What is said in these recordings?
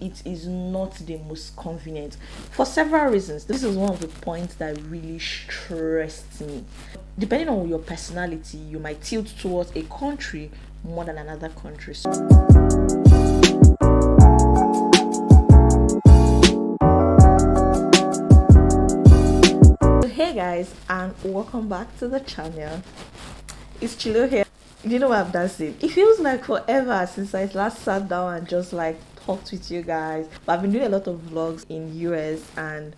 it is not the most convenient for several reasons. This is one of the points that really stressed me. Depending on your personality, you might tilt towards a country more than another country. Hey guys, and welcome back to the channel. It's Chilo here. You know what I'm dancing? It feels like forever since I last sat down and just like talked with you guys. But I've been doing a lot of vlogs in US, and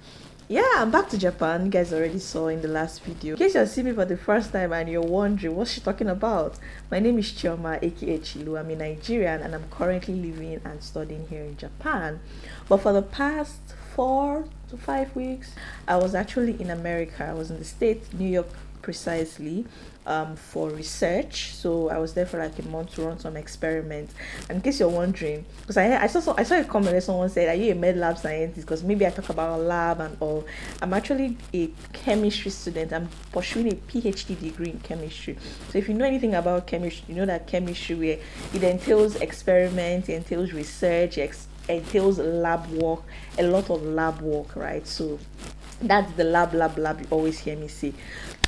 yeah, I'm back to Japan. You guys already saw in the last video. In case you're seeing me for the first time and you're wondering what's she talking about, my name is Chioma, aka Chilo. I'm a Nigerian and I'm currently living and studying here in Japan. But for the past 4 to 5 weeks, I was actually in America. I was in the States, New York precisely, for research. So I was there for like a month to run some experiments. And in case you're wondering, because I saw a comment where someone said, are you a med lab scientist? Because maybe I talk about a lab and all. I'm actually a chemistry student. I'm pursuing a PhD degree in chemistry. So if you know anything about chemistry, you know that chemistry, where it entails experiments, it entails research, it entails lab work, a lot of lab work, right? So that's the lab you always hear me say.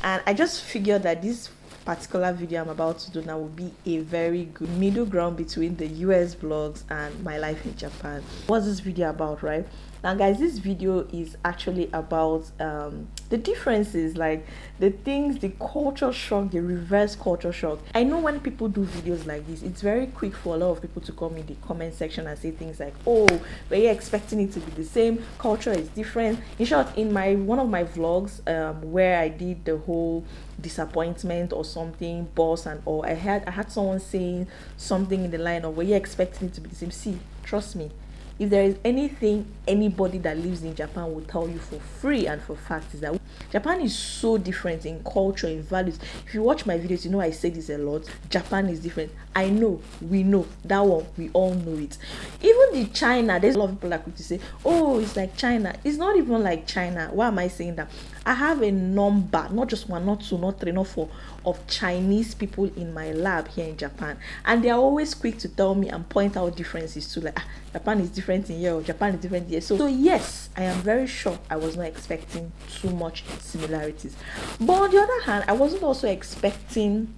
And I just figured that this particular video I'm about to do now will be a very good middle ground between the US vlogs and my life in Japan. What's this video about, right? Now guys, this video is actually about the differences, like the things, the culture shock, the reverse culture shock. I know when people do videos like this, it's very quick for a lot of people to come in the comment section and say things like, oh, but you're expecting it to be the same, culture is different. In short, in one of my vlogs where I did the whole disappointment or something, boss and all, I had someone saying something in the line of, were you expecting it to be the same? See, trust me, if there is anything anybody that lives in Japan will tell you for free and for fact, is that Japan is so different in culture, in values. If you watch my videos, you know I say this a lot. Japan is different. I know, we know that one, we all know it. Even the China, there's a lot of people like to say, oh, it's like China. It's not even like China. Why am I saying that? I have a number, not just one, not two, not three, not four, of Chinese people in my lab here in Japan, and they are always quick to tell me and point out differences too, like Japan is different in here, or Japan is different here. So yes, I am very sure I was not expecting too much similarities, but on the other hand, I wasn't also expecting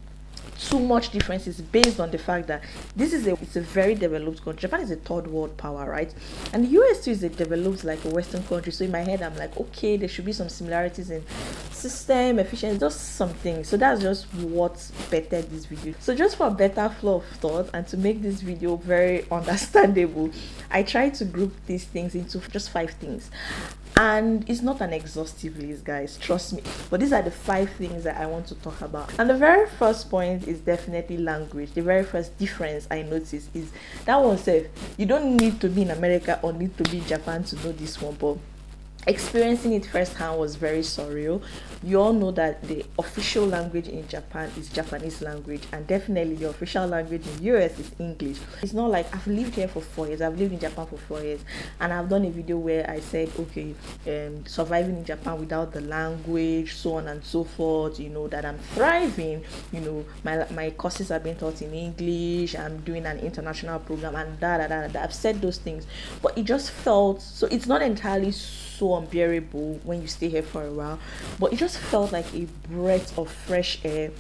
too much differences, based on the fact that it's a very developed country. Japan is a third world power, right? And the US too is a developed, like a Western country. So in my head, I'm like, okay, there should be some similarities in system, efficiency, just something. So that's just what bettered this video. So just for a better flow of thought and to make this video very understandable, I try to group these things into just 5 things. And it's not an exhaustive list, guys, trust me, but these are the 5 things that I want to talk about. And the very first point is definitely language. The very first difference I noticed is that one said, you don't need to be in America or need to be in Japan to know this one, but experiencing it firsthand was very surreal. You all know that the official language in Japan is Japanese language, and definitely the official language in US is English. It's not like I've lived here for 4 years, I've lived in Japan for 4 years, and I've done a video where I said, okay, surviving in Japan without the language, so on and so forth, you know, that I'm thriving, you know, my courses are being taught in English, I'm doing an international program, and I've said those things, but it just felt, so it's not entirely so unbearable when you stay here for a while, but it just felt like a breath of fresh air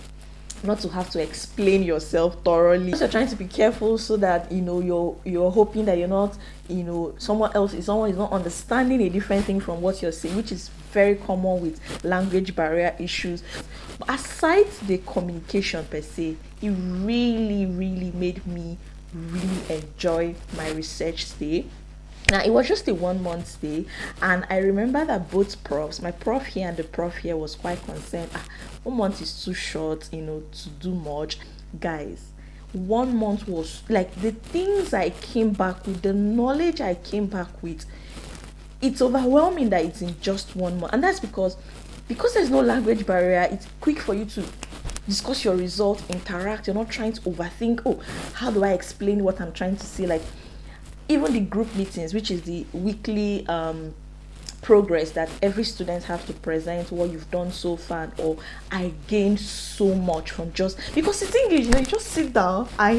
not to have to explain yourself thoroughly. You're trying to be careful so that, you know, you're hoping that you're not, you know, someone is not understanding a different thing from what you're saying, which is very common with language barrier issues. But aside the communication per se, it really made me really enjoy my research stay. Now, it was just a 1-month stay, and I remember that both profs, my prof here and the prof here, was quite concerned. 1 month is too short, you know, to do much. Guys, 1 month was like, the things I came back with, the knowledge I came back with, it's overwhelming that it's in just 1 month. And that's because there's no language barrier. It's quick for you to discuss your results, interact. You're not trying to overthink, oh, how do I explain what I'm trying to say? Like, even the group meetings, which is the weekly progress that every student have to present what you've done so far, or I gained so much from just because it's English, you just sit down, I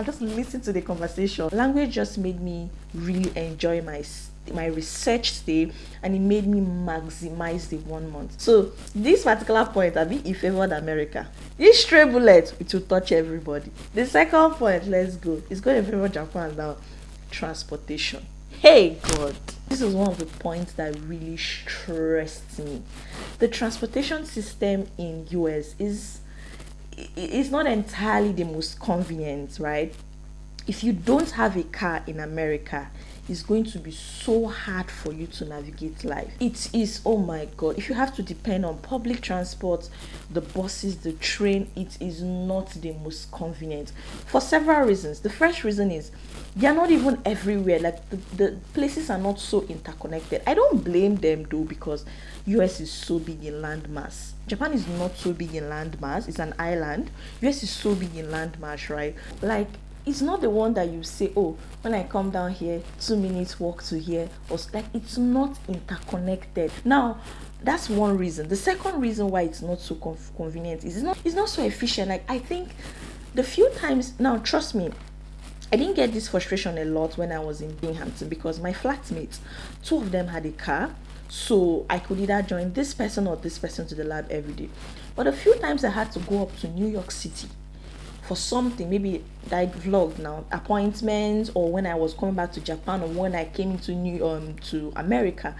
just listen to the conversation. Language just made me really enjoy my research stay, and it made me maximize the 1 month. So this particular point, I mean, it favored America. This stray bullet, it will touch everybody. The second point, let's go. It's going to favor Japan now. Transportation. Hey God, this is one of the points that really stressed me. The transportation system in US is not entirely the most convenient, right? If you don't have a car in America, it's going to be so hard for you to navigate life. It is, oh my God, if you have to depend on public transport, the buses, the train, it is not the most convenient for several reasons. The first reason is they are not even everywhere. Like the places are not so interconnected. I don't blame them though, because US is so big in landmass. Japan is not so big in landmass. It's an island. US is so big in landmass, right? Like, it's not the one that you say, oh, when I come down here, 2 minutes walk to here, or like, it's not interconnected. Now, that's one reason. The second reason why it's not so convenient is it's not so efficient. Like, I think the few times, now trust me, I didn't get this frustration a lot when I was in Binghamton, because my flatmates, 2 of them had a car, so I could either join this person or this person to the lab every day. But a few times I had to go up to New York City for something, maybe I vlogged now, appointments, or when I was coming back to Japan, or when I came to America,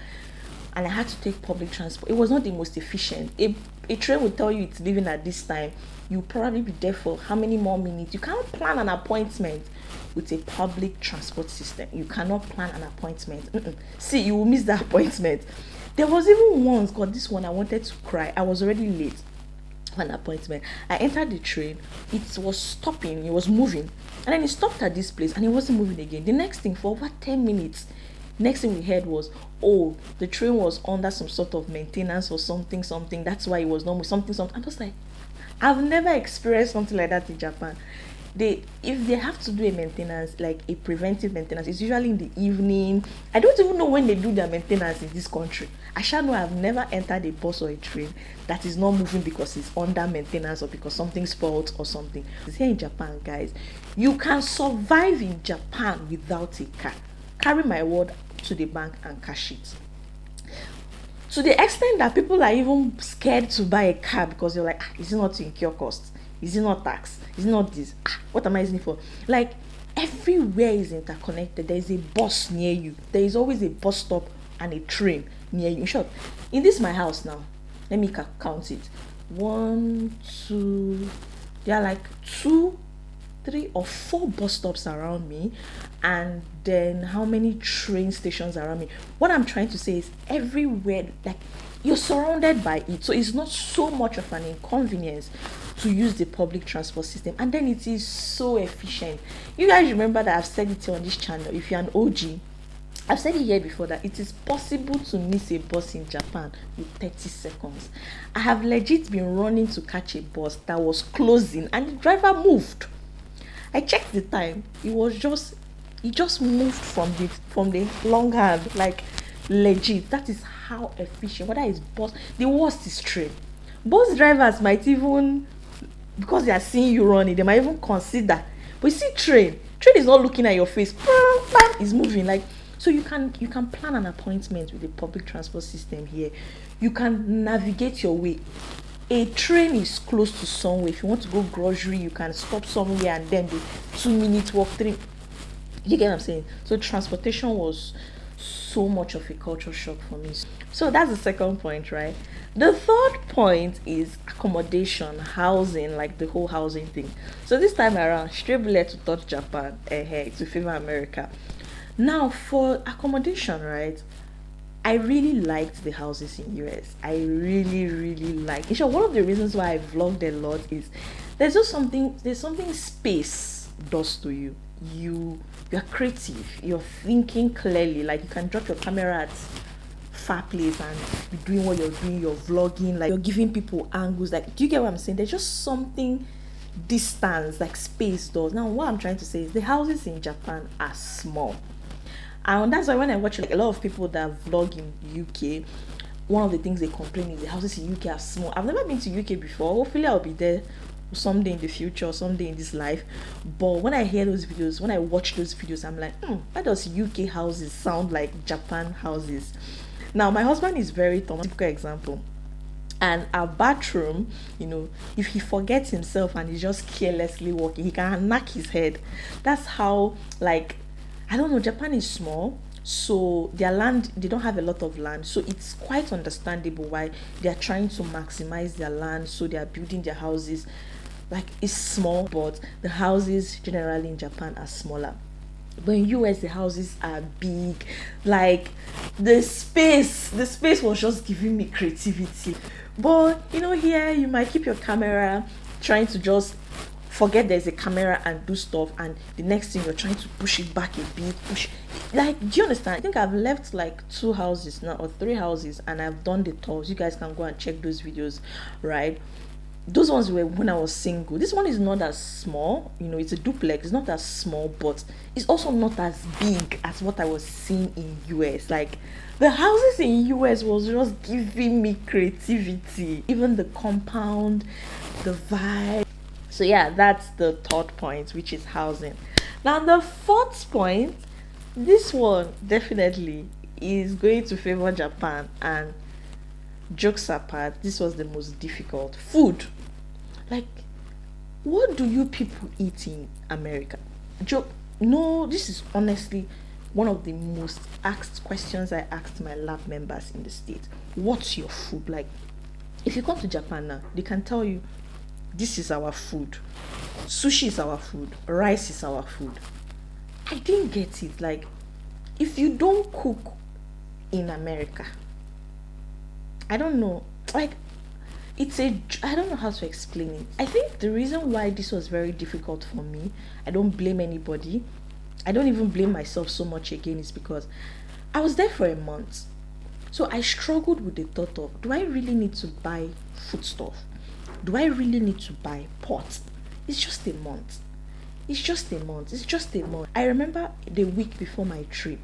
and I had to take public transport. It was not the most efficient. A train will tell you it's leaving at this time. You'll probably be there for how many more minutes? You can't plan an appointment with a public transport system. You cannot plan an appointment. See, you will miss that appointment. There was even once, God, this one I wanted to cry. I was already late for an appointment. I entered the train. It was stopping. It was moving. And then it stopped at this place and it wasn't moving again. The next thing, for over 10 minutes, next thing we heard was, oh, the train was under some sort of maintenance or something. That's why it was not moving, something. I'm just like, I've never experienced something like that in Japan. If they have to do a maintenance, like a preventive maintenance, it's usually in the evening. I don't even know when they do their maintenance in this country. I shall know I've never entered a bus or a train that is not moving because it's under maintenance or because something spoiled or something. It's here in Japan, guys. You can survive in Japan without a car. Carry my word to the bank and cash it. To the extent that people are even scared to buy a car because they're like, is it not to incur costs? Is it not tax? Is it not this? What am I using it for? Like, everywhere is interconnected. There is a bus near you. There is always a bus stop and a train near you. In short, in this my house now, let me count it. 1, 2, there are like 2, 3 or 4 bus stops around me, and then how many train stations around me. What I'm trying to say is everywhere, like, you're surrounded by it, so it's not so much of an inconvenience to use the public transport system, and then it is so efficient. You guys remember that I've said it on this channel. If you're an OG, I've said it here before that it is possible to miss a bus in Japan with 30 seconds. I have legit been running to catch a bus that was closing and the driver moved. I checked the time. It just moved from the long hand, like, legit. That is how efficient. Whether it's bus, the worst is train. Bus drivers might even, because they are seeing you running, they might even consider. But you see, train is not looking at your face. It's moving. Like, so you can plan an appointment with the public transport system here. You can navigate your way. A train is close to somewhere. If you want to go grocery, you can stop somewhere and then the 2 minutes walk, 3. You get what I'm saying? So transportation was so much of a culture shock for me. So that's the second point, right? The third point is accommodation, housing, like the whole housing thing. So this time around, straight bullet to touch Japan, to favor America. Now for accommodation, right? I really liked the houses in US. I really, really like. In short, one of the reasons why I vlogged a lot is there's something space does to you. You're creative. You're thinking clearly. Like, you can drop your camera at far place and be doing what you're doing. You're vlogging. Like, you're giving people angles. Like, do you get what I'm saying? There's just something distance, like space does. Now, what I'm trying to say is the houses in Japan are small. And that's why when I watch like a lot of people that vlog in UK, one of the things they complain is the houses in UK are small. I've never been to UK before. Hopefully I'll be there someday in the future or someday in this life. But when I hear those videos, when I watch those videos, I'm like, why does UK houses sound like Japan houses? Now my husband is very typical example. And our bathroom, if he forgets himself and he's just carelessly walking, he can knock his head. That's how, like, I don't know, Japan is small, so their land, they don't have a lot of land, so it's quite understandable why they are trying to maximize their land, so they are building their houses. Like, it's small, but the houses generally in Japan are smaller. But in US the houses are big. Like, the space was just giving me creativity. But here you might keep your camera, trying to just forget there's a camera and do stuff, and the next thing you're trying to push it back a bit, push, like, do you understand? I think I've left like 2 houses now, or 3 houses, and I've done the tours. You guys can go and check those videos, right? Those ones were when I was single. This one is not as small, it's a duplex, it's not as small, but it's also not as big as what I was seeing in US. Like, the houses in US was just giving me creativity, even the compound, the vibe. So yeah, that's the third point, which is housing. Now the fourth point, this one definitely is going to favor Japan, and jokes apart, this was the most difficult. Food. Like, what do you people eat in America? Joke. No, this is honestly one of the most asked questions I asked my lab members in the States. What's your food? Like, if you come to Japan now, they can tell you, this is our food. Sushi is our food. Rice is our food. I didn't get it. Like, if you don't cook in America, I don't know. Like, I don't know how to explain it. I think the reason why this was very difficult for me, I don't blame anybody. I don't even blame myself so much again, is because I was there for a month. So I struggled with the thought of, do I really need to buy foodstuff? Do I really need to buy pots? It's just a month. It's just a month. It's just a month. I remember the week before my trip.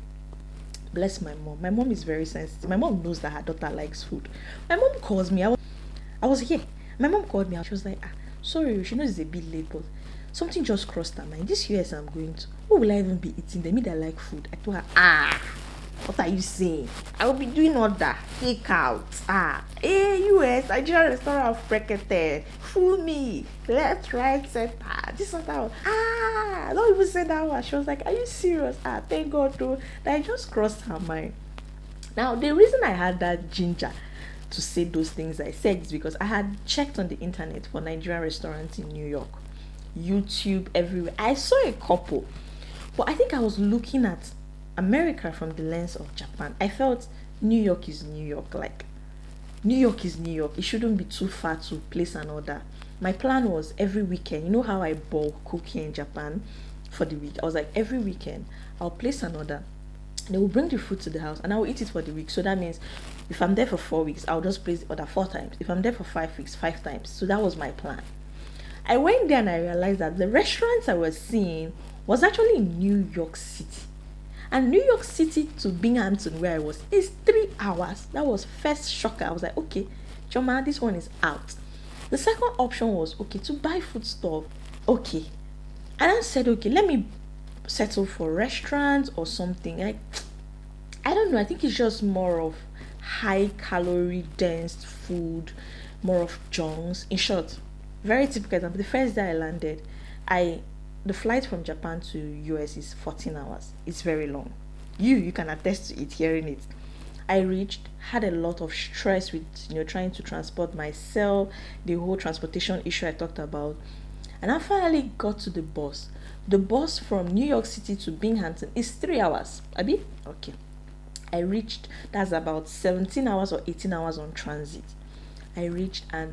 Bless my mom. My mom is very sensitive. My mom knows that her daughter likes food. My mom calls me. I was here. My mom called me out. She was like, sorry, she knows it's a bit late, but something just crossed her mind. This US I'm going to, what will I even be eating? They mean I like food. I told her, what are you saying? I will be doing all that. Take out. US, Nigerian restaurant of Brekete. Fool me. Left, right, center. This and that. Don't even say that one. She was like, are you serious? Thank God though. That just crossed her mind. Now, the reason I had that ginger to say those things I said is because I had checked on the internet for Nigerian restaurants in New York. YouTube, everywhere. I saw a couple. But I think I was looking at America from the lens of Japan. I felt New York is New York. Like, New York is New York. It shouldn't be too far to place an order. My plan was every weekend. You know how I bulk cook here in Japan for the week? I was like, every weekend, I'll place an order. They will bring the food to the house and I will eat it for the week. So that means if I'm there for 4 weeks, I'll just place the order 4 times. If I'm there for 5 weeks, 5 times. So that was my plan. I went there and I realized that the restaurants I was seeing was actually in New York City. And New York City to Binghamton, where I was, is 3 hours. That was first shocker. I was like, okay, Choma, this one is out. The second option was, okay, to buy food stuff. Okay. And I said, okay, let me settle for restaurants or something. Like, I don't know. I think it's just more of high calorie dense food, more of junks. In short, very typical example. The first day I landed, the flight from Japan to US is 14 hours. It's very long. You can attest to it, hearing it. I reached, had a lot of stress with trying to transport myself, the whole transportation issue I talked about. And I finally got to the bus. The bus from New York City to Binghamton is 3 hours. Abi? Okay. I reached, that's about 17 hours or 18 hours on transit. I reached, and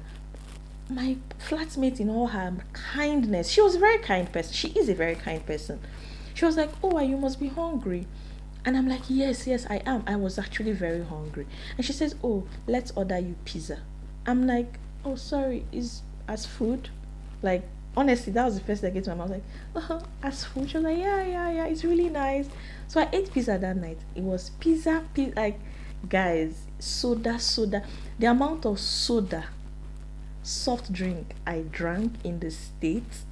my flatmate, in all her kindness, she was a very kind person. She is a very kind person. She was like, oh, you must be hungry. And I'm like, yes, I am. I was actually very hungry. And she says, oh, let's order you pizza. I'm like, oh, sorry, is as food? Like, honestly, that was the first thing I get to my mouth. I was like, as food. She was like, yeah, yeah, yeah, it's really nice. So I ate pizza that night. It was pizza, like, guys, soda. The amount of soda, soft drink I drank in the States,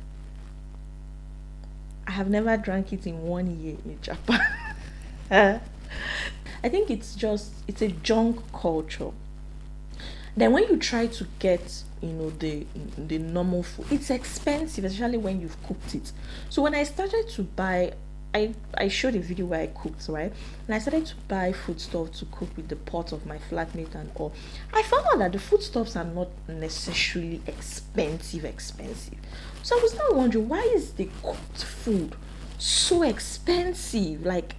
I have never drank it in 1 year in Japan. I think it's a junk culture. Then when you try to get, the normal food, it's expensive, especially when you've cooked it. So when I started to buy, I showed a video where I cooked, right? And I started to buy foodstuff to cook with the pot of my flatmate and all. I found out that the foodstuffs are not necessarily expensive. So I was now wondering, why is the cooked food so expensive? Like,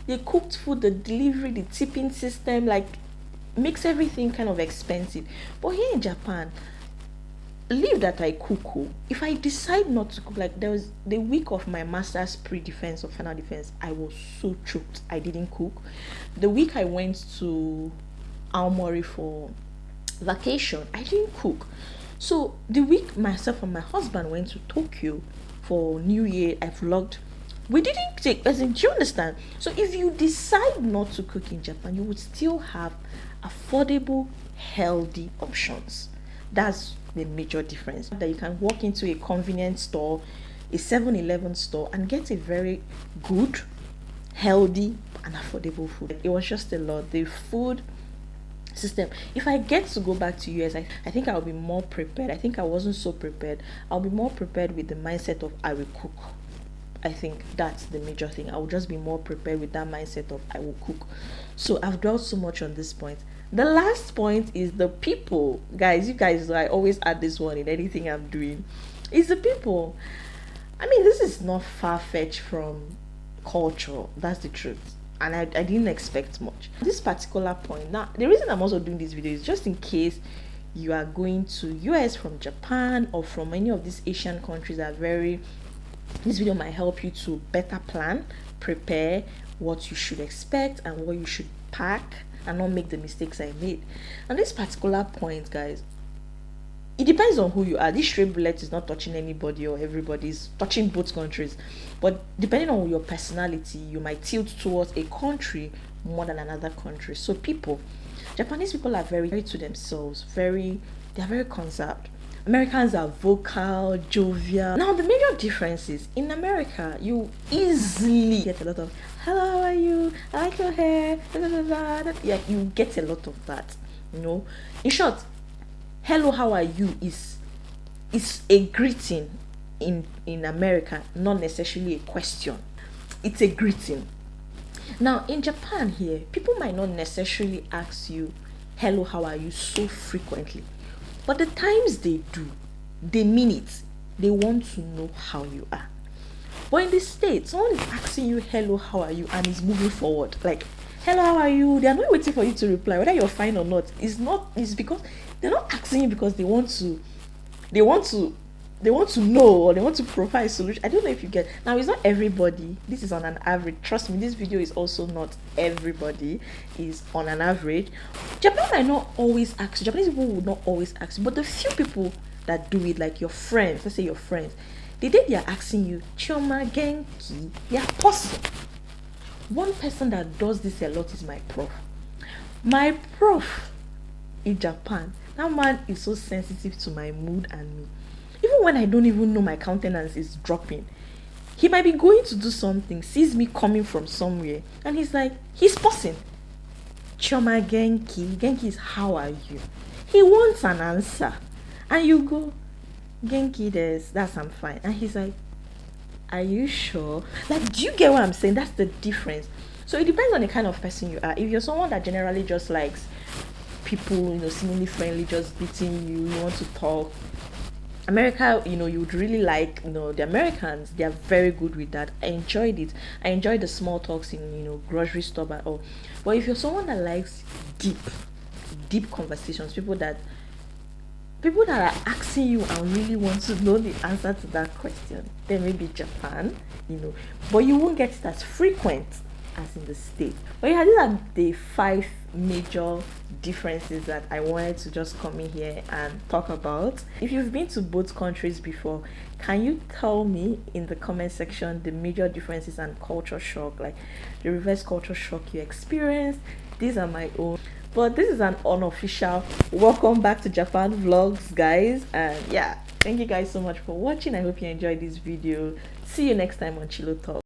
the cooked food, the delivery, the tipping system, like, makes everything kind of expensive. But here in Japan, leave that I cook. Oh. If I decide not to cook, like, there was the week of my master's pre-defense or final defense, I was so choked. I didn't cook. The week I went to Aomori for vacation, I didn't cook. So the week myself and my husband went to Tokyo for New Year, I vlogged. We didn't take, as in, do you understand? So if you decide not to cook in Japan, you would still have affordable, healthy options. That's the major difference. That you can walk into a convenience store, a 7-Eleven store, and get a very good, healthy, and affordable food. It was just a lot. The food system. If I get to go back to US, I think I'll be more prepared. I think I wasn't so prepared. I'll be more prepared with the mindset of I will cook. I think that's the major thing. I will just be more prepared with that mindset of I will cook. So I've dwelt so much on this point. The last point is the people. Guys, you guys, I always add this one in anything I'm doing. It's the people. I mean, this is not far-fetched from culture. That's the truth. And I didn't expect much. This particular point. Now, the reason I'm also doing this video is just in case you are going to US from Japan or from any of these Asian countries that are very... This video might help you to better plan, prepare what you should expect and what you should pack and not make the mistakes I made. And this particular point, guys, it depends on who you are. This straight bullet is not touching anybody or everybody. It's touching both countries. But depending on your personality, you might tilt towards a country more than another country. So Japanese people are very to themselves. They're very conserved. Americans are vocal, jovial. Now, the major difference is in America, you easily get a lot of "Hello, how are you? I like your hair." Yeah, you get a lot of that. In short, "Hello, how are you" is a greeting in America, not necessarily a question. It's a greeting. Now, in Japan here, people might not necessarily ask you "Hello, how are you" so frequently. But the times they do, they mean it. They want to know how you are. But in the States, someone is asking you "Hello, how are you?" and is moving forward. Like, "Hello, how are you?" They are not waiting for you to reply, whether you're fine or not. It's because they're not asking you because they want to know, or they want to provide a solution. I don't know if you get. Now, it's not everybody. This is on an average. Trust me, this video is also not everybody. Is on an average. Japan might not always ask you. Japanese people would not always ask you. But the few people that do it, like your friends, let's say your friends, the day they are asking you "Chioma genki," they are pausing. One person that does this a lot is my prof. My prof in Japan, that man is so sensitive to my mood and me. Even when I don't even know my countenance is dropping, he might be going to do something, sees me coming from somewhere, and he's pausing. "Chioma genki." Genki is "how are you?" He wants an answer. And you go, "Genki des." That's "I'm fine." And he's like, "Are you sure?" Like, do you get what I'm saying? That's the difference. So it depends on the kind of person you are. If you're someone that generally just likes people, seemingly friendly, just greeting you want to talk. America, you would really like, the Americans, they are very good with that. I enjoyed it. I enjoyed the small talks in, grocery store and all. But if you're someone that likes deep conversations, people that are asking you and really want to know the answer to that question, then maybe Japan, but you won't get it as frequent. as in the States. But yeah, these are the 5 major differences that I wanted to just come in here and talk about. If you've been to both countries before, can you tell me in the comment section the major differences and culture shock, like the reverse culture shock you experienced? These are my own, but this is an unofficial welcome back to Japan vlogs, guys. And yeah, thank you guys so much for watching. I hope you enjoyed this video. See you next time on Chilotalks.